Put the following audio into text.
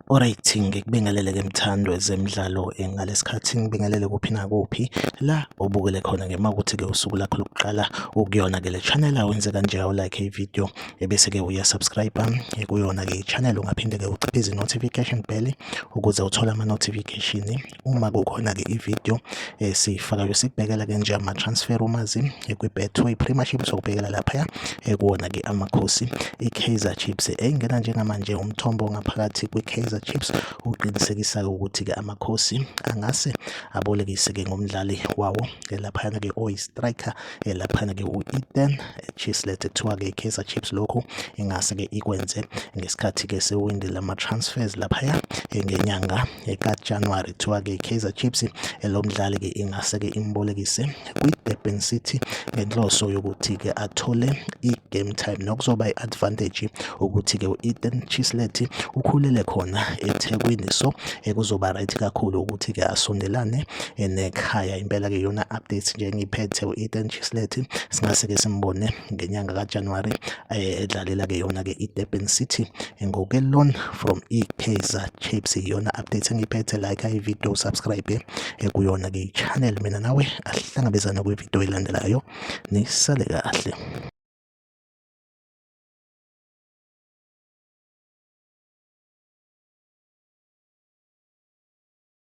Alright, ngikubingelele-ke mthando wezemidlalo ngalesikhathi ngibingelele kuphi nakuphi la obukele khona ngemakuthi-ke usuku lakho lokuqala ukuyona-ke le channel awenze kanje like ivideo ebese-ke uyasubscribe kuyona-ke i-channel ungaphinde-ke uciphize i-notification bell ukuze uthole ama-notification uma kukhona-ke ivideo siyifakayo. Sikubhekela-ke nje ama-transfer umazi kwi-Betway Premiership sokubhekela laphaya kuwona-ke amakhosi i-Kaizer Chiefs engena njengamanje umthombo ngaphakathi kwi-Kaizer Chiefs uqinisekisa ukuthi-ke amakhosi angase abolekise-ke ngomdlali wawo laphayana-ke oyi-striker laphayana-ke u-Eden Chislett kuthiwa-ke i-Kaizer Chiefs lokhu ingase-ke ikwenze ngesikhathi-ke sewindile ama-transfers laphaya ngenyanga kaJanuwari. Kuthiwa-ke i-Kaizer Chiefs lo mdlali-ke ingase-ke imbolekise kwi-Durban City ngenhloso yokuthi-ke athole i-game time nokuzoba i-advantage ukuthi-ke u-Eden Chislett ukhulele khona eThekwini, so kuzoba right kakhulu ukuthi-ke asondelane nekhaya. Impela-ke iyona updates nje engiyiphethe u-Eden Chislett singase-ke simbone ngenyanga kaJanuwari edlalela-ke yona-ke i-Durban City ngoke-loan from i-Kaizer Chiefs. Iyona update engiyiphethe. Like ivideo, subscribe kuyona-ke i-channel. Mina nawe asihlangabezane kwivideo elandelayo, nisale kahle.